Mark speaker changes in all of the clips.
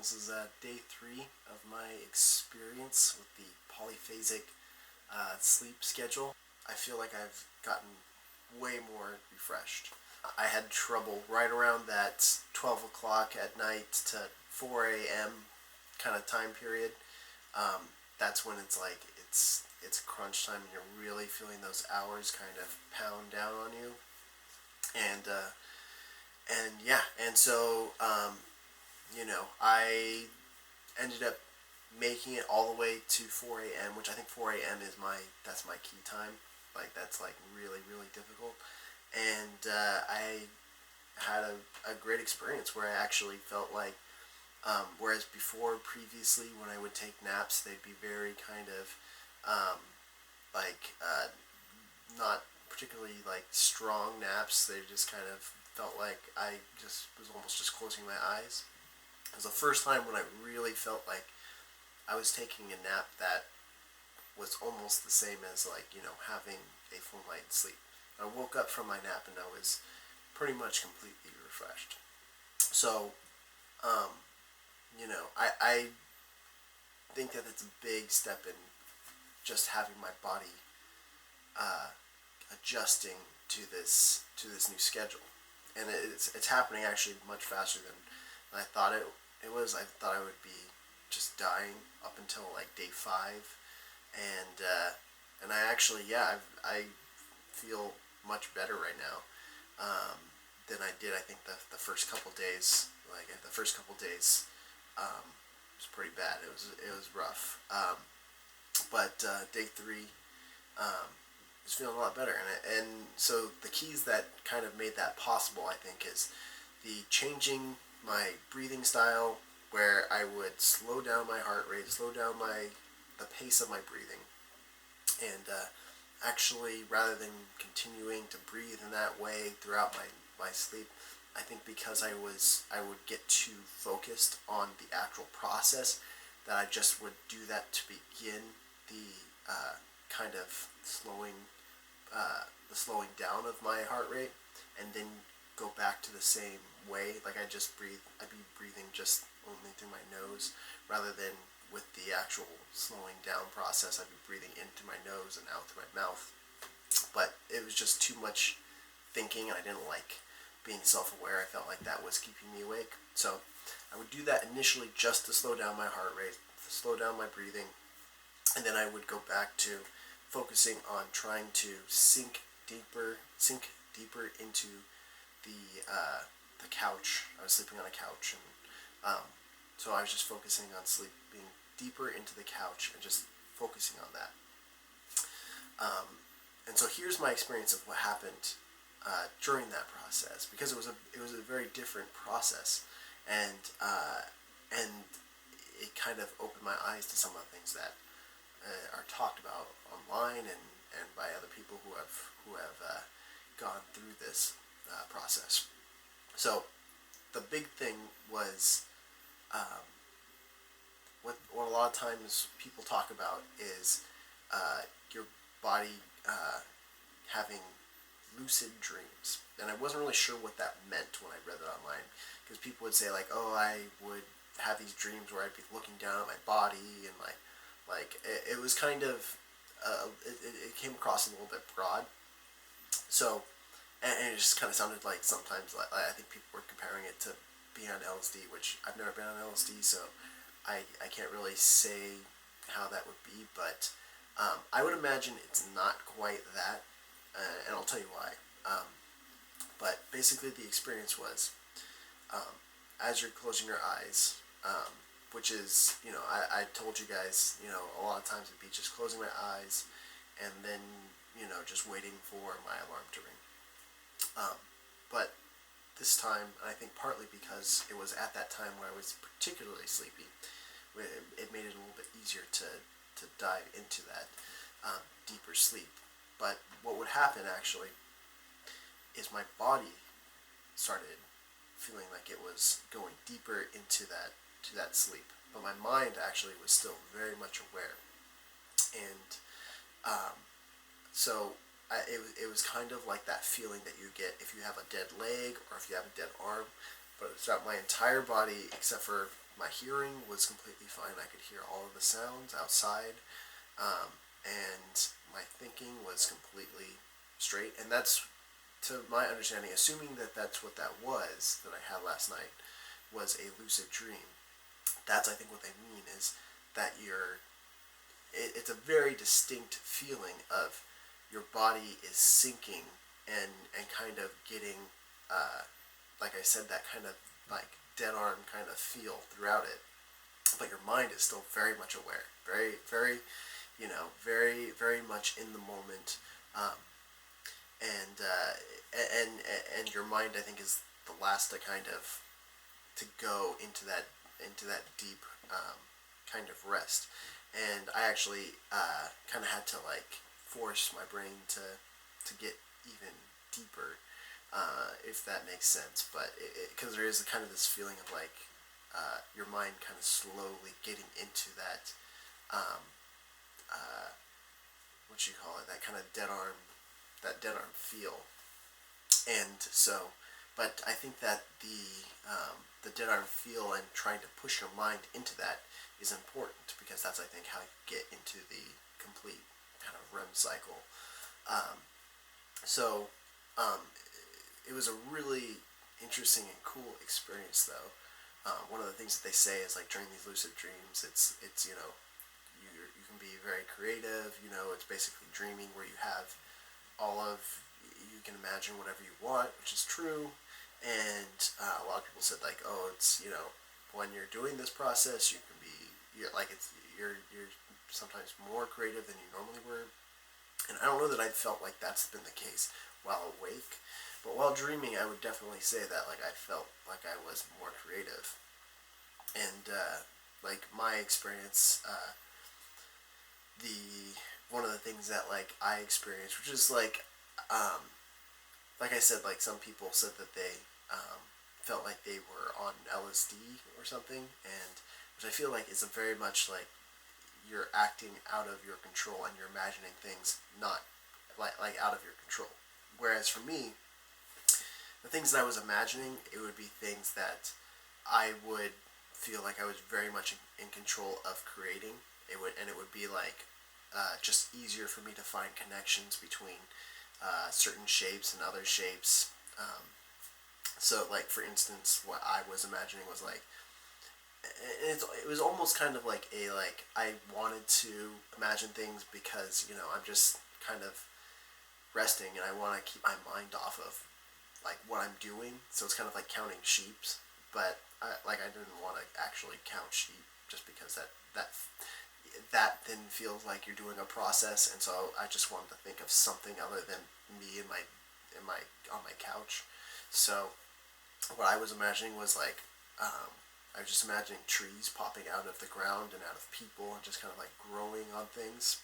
Speaker 1: This is day 3 of my experience with the polyphasic sleep schedule. I feel like I've gotten way more refreshed. I had trouble right around that 12 o'clock at night to 4 a.m. kind of time period. That's when it's like it's crunch time and you're really feeling those hours kind of pound down on you. And so I ended up making it all the way to 4 a.m., which I think 4 a.m. is that's my key time. Like, that's like really, really difficult. And I had a great experience where I actually felt like, whereas before, previously, when I would take naps, they'd be very kind of not particularly like strong naps. They just kind of felt like I just was almost just closing my eyes. It was the first time when I really felt like I was taking a nap that was almost the same as having a full night's sleep. I woke up from my nap and I was pretty much completely refreshed. So, I think that it's a big step in just having my body adjusting to this new schedule, and it's happening actually much faster than I thought it was. I thought I would be just dying up until like day 5, and I actually I feel much better right now than I did. I think the first couple days, was pretty bad. It was rough, but day 3 was feeling a lot better, and so the keys that kind of made that possible, I think, is the changing my breathing style, where I would slow down my heart rate, slow down the pace of my breathing, and actually, rather than continuing to breathe in that way throughout my sleep, I think because I would get too focused on the actual process, that I just would do that to begin the kind of the slowing down of my heart rate, and then go back to the same way. Like I'd be breathing just only through my nose, rather than with the actual slowing down process. I'd be breathing into my nose and out through my mouth. But it was just too much thinking, and I didn't like being self-aware. I felt like that was keeping me awake. So I would do that initially just to slow down my heart rate, to slow down my breathing, and then I would go back to focusing on trying to sink deeper into the couch. I was sleeping on a couch, and so I was just focusing on sleeping deeper into the couch and just focusing on that. And so here's my experience of what happened during that process, because it was a very different process, and it kind of opened my eyes to some of the things that are talked about online and by other people who have gone through this process. So the big thing was what a lot of times people talk about is your body having lucid dreams, and I wasn't really sure what that meant when I read it online, because people would say like, oh, I would have these dreams where I'd be looking down at my body, and it was kind of it came across a little bit broad. So, and it just kind of sounded like sometimes I think people were comparing it to being on LSD, which I've never been on LSD, so I can't really say how that would be, but I would imagine it's not quite that, and I'll tell you why. But basically the experience was, as you're closing your eyes, which is, I told you guys, a lot of times it'd be just closing my eyes and then, just waiting for my alarm to ring. But this time, I think partly because it was at that time where I was particularly sleepy, it made it a little bit easier to dive into that deeper sleep. But what would happen actually is my body started feeling like it was going deeper into that sleep, but my mind actually was still very much aware, and so it was kind of like that feeling that you get if you have a dead leg or if you have a dead arm, but throughout my entire body except for my hearing was completely fine. I could hear all of the sounds outside, and my thinking was completely straight. And that's, to my understanding, assuming that that's what that was that I had last night, was a lucid dream. That's, I think, what they mean is that it's a very distinct feeling of your body is sinking and kind of getting, like I said, that kind of like dead arm kind of feel throughout it, but your mind is still very much aware, very, very, very much in the moment, um, and and your mind, I think, is the last to kind of to go into that deep, kind of rest. And I actually kind of had to like force my brain to get even deeper, if that makes sense. But because there is kind of this feeling of like your mind kind of slowly getting into that, um, what you call it, that kind of dead arm feel. And so, but I think that the dead arm feel and trying to push your mind into that is important, because that's, I think, how you get into the complete kind of REM cycle. Um, so it was a really interesting and cool experience, though. One of the things that they say is like during these lucid dreams, it's you can be very creative. It's basically dreaming where you have you can imagine whatever you want, which is true. And a lot of people said like, oh, it's when you're doing this process, you can be you're sometimes more creative than you normally were. And I don't know that I felt like that's been the case while awake, but while dreaming, I would definitely say that like I felt like I was more creative. And like my experience, the one of the things that like I experienced, which is like I said, like some people said that they felt like they were on LSD or something, and which I feel like is a very much like you're acting out of your control and you're imagining things not like out of your control. Whereas for me, the things that I was imagining, it would be things that I would feel like I was very much in control of creating. It would be like just easier for me to find connections between certain shapes and other shapes. So, like for instance, what I was imagining was like it was almost kind of like I wanted to imagine things because I'm just kind of resting and I want to keep my mind off of like what I'm doing. So it's kind of like counting sheeps, but I didn't want to actually count sheep just because that then feels like you're doing a process, and so I just wanted to think of something other than me in my on my couch. So what I was imagining was like I was just imagining trees popping out of the ground and out of people and just kind of like growing on things,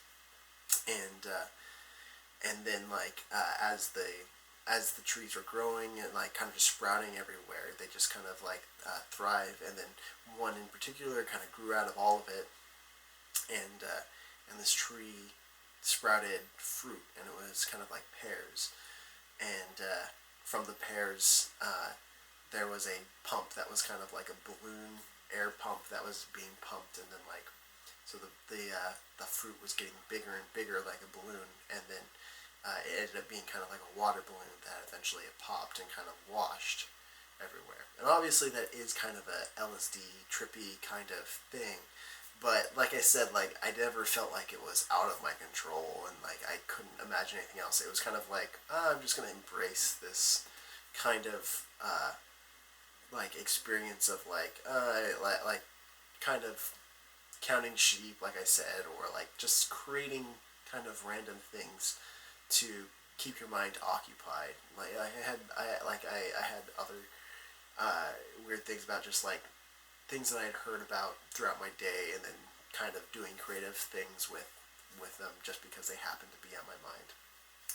Speaker 1: and then like as the trees were growing and like kind of just sprouting everywhere, they just kind of like thrive. And then one in particular kind of grew out of all of it, and this tree sprouted fruit, and it was kind of like pears. And from the pears, there was a pump that was kind of like a balloon air pump that was being pumped, and then like so the fruit was getting bigger and bigger like a balloon, and then it ended up being kind of like a water balloon that eventually it popped and kind of washed everywhere. And obviously that is kind of a LSD trippy kind of thing, but like I said, like I never felt like it was out of my control and like I couldn't imagine anything else. It was kind of like I'm just gonna embrace this kind of like experience of like kind of counting sheep, like I said, or like just creating kind of random things to keep your mind occupied. Like I had other weird things about just like things that I had heard about throughout my day, and then kind of doing creative things with them just because they happened to be on my mind.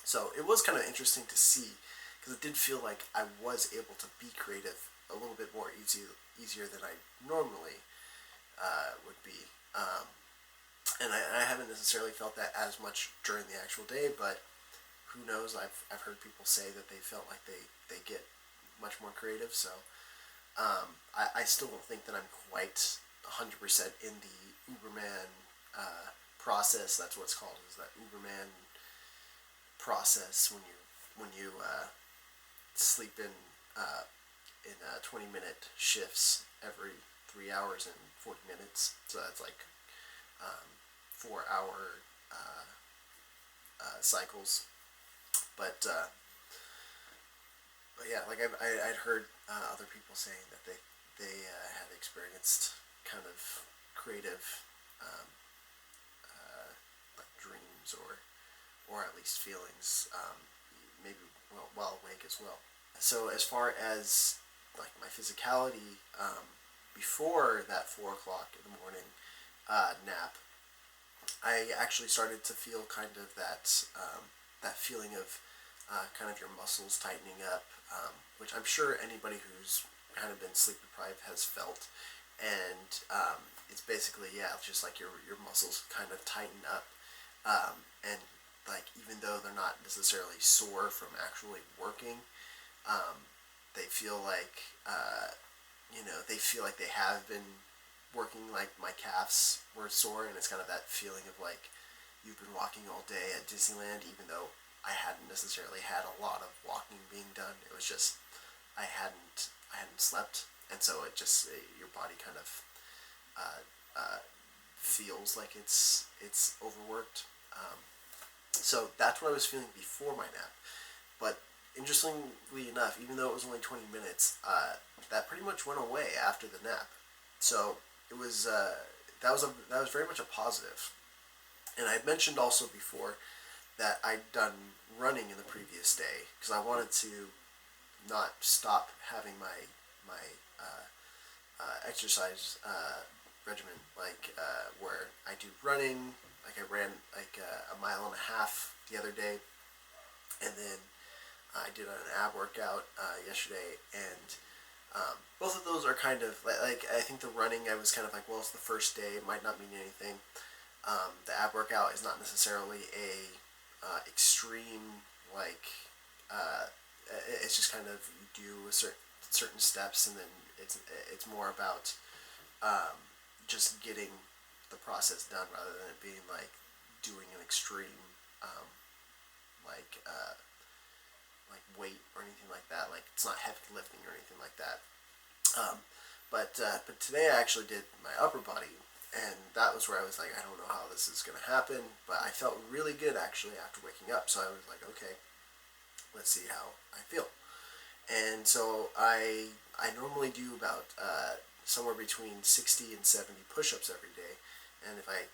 Speaker 1: So it was kind of interesting to see, because it did feel like I was able to be creative a little bit more easier than I normally would be. And I haven't necessarily felt that as much during the actual day, but who knows? I've heard people say that they felt like they get much more creative. So I still don't think that I'm quite 100% in the Uberman process. That's what it's called, is that Uberman process when you sleep in 20-minute shifts every 3 hours and 40 minutes. So that's like 4 hour cycles. But yeah, like I'd heard other people saying that they had experienced kind of creative um, like dreams or at least feelings, maybe while awake as well. So as far as like my physicality, before that 4 o'clock in the morning nap, I actually started to feel kind of that feeling of kind of your muscles tightening up, which I'm sure anybody who's kind of been sleep deprived has felt. And it's basically, yeah, it's just like your muscles kind of tighten up, and like even though they're not necessarily sore from actually working, they feel like they feel like they have been working. Like my calves were sore, and it's kind of that feeling of like you've been walking all day at Disneyland, even though I hadn't necessarily had a lot of walking being done. It was just I hadn't slept, and so your body kind of feels like it's overworked. So that's what I was feeling before my nap. But interestingly enough, even though it was only 20 minutes, that pretty much went away after the nap. So it was that was very much a positive. And I had mentioned also before that I'd done running in the previous day because I wanted to not stop having my exercise regimen, like where I do running. Like I ran like a mile and a half the other day, and then I did an ab workout yesterday, and both of those are kind of like I think the running, I was kind of like, well, it's the first day, it might not mean anything. The ab workout is not necessarily a extreme, like it's just kind of you do a certain steps, and then it's more about just getting the process done rather than it being like doing an extreme like weight or anything like that. Like it's not heavy lifting or anything like that. But today I actually did my upper body, and that was where I was like, I don't know how this is going to happen, but I felt really good actually after waking up. So I was like, okay, let's see how I feel. And so I normally do about somewhere between 60 and 70 push-ups every day, and if I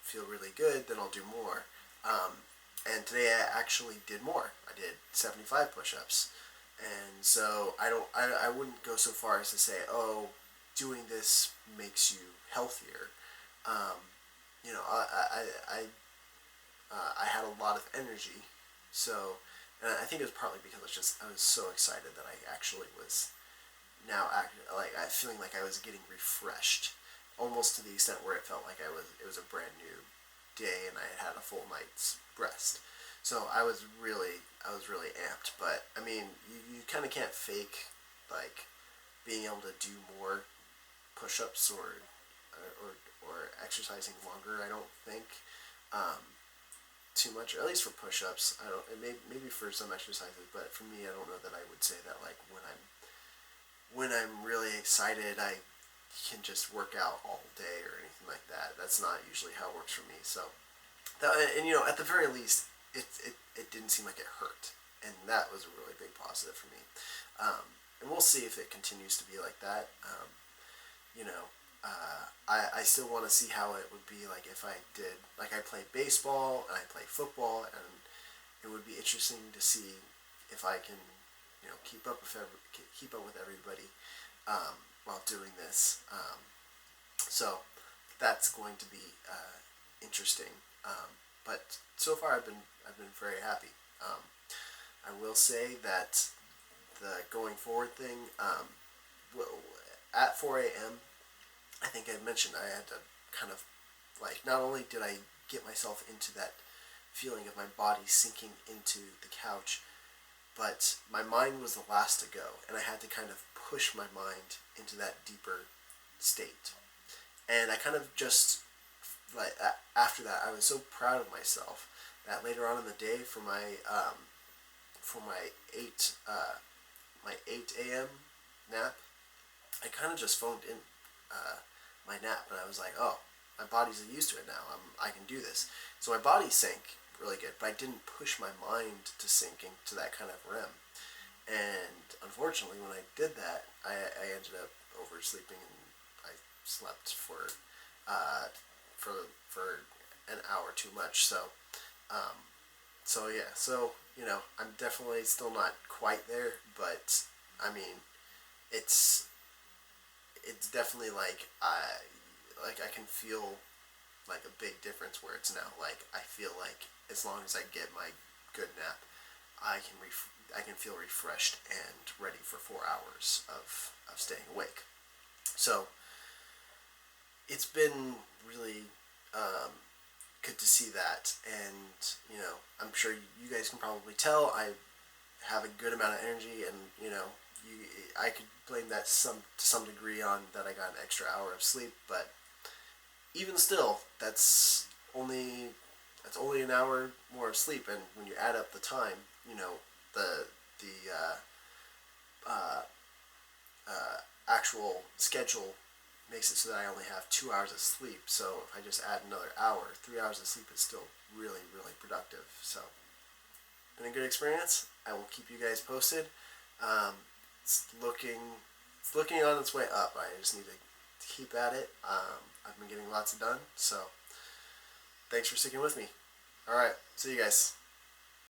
Speaker 1: feel really good, then I'll do more. And today I actually did more. I did 75 push-ups. And so I wouldn't go so far as to say, oh, doing this makes you healthier. I had a lot of energy, so, and I think it was partly because I was so excited that I actually was now feeling like I was getting refreshed, almost to the extent where it felt like it was a brand new day and I had had a full night's rest. So I was really amped. But I mean, you kind of can't fake like being able to do more push-ups or exercising longer. I don't think too much, or at least for push-ups. I don't. Maybe for some exercises, but for me, I don't know that I would say that like when I'm really excited, I can just work out all day or anything like that. That's not usually how it works for me. So, at the very least, it didn't seem like it hurt, and that was a really big positive for me. And we'll see if it continues to be like that. I still want to see how it would be like if I did, like I play baseball and I play football, and it would be interesting to see if I can, keep up with everybody while doing this. So that's going to be interesting. But so far I've been very happy. I will say that the going forward thing, at 4 a.m., I think I mentioned I had to kind of, like, not only did I get myself into that feeling of my body sinking into the couch, but my mind was the last to go, and I had to kind of push my mind into that deeper state. And I kind of just, like, after that, I was so proud of myself that later on in the day for my 8 a.m. nap, I kind of just phoned in my nap, and I was like, oh, my body's used to it now. I can do this. So my body sank really good, but I didn't push my mind to sink into that kind of REM. And unfortunately, when I did that, I ended up oversleeping, and I slept for an hour too much. So yeah, so I'm definitely still not quite there, but I mean, it's definitely like I can feel like a big difference where it's now like I feel like as long as I get my good nap, I can feel refreshed and ready for 4 hours of staying awake. So it's been really good to see that, and I'm sure you guys can probably tell I have a good amount of energy, and I could blame that to some degree on that I got an extra hour of sleep, but even still, that's only an hour more of sleep, and when you add up the time, the uh, actual schedule makes it so that I only have 2 hours of sleep. So if I just add another hour, 3 hours of sleep is still really, really productive. So been a good experience. I will keep you guys posted. It's looking on its way up. I just need to keep at it. I've been getting lots done. So thanks for sticking with me. All right, see you guys.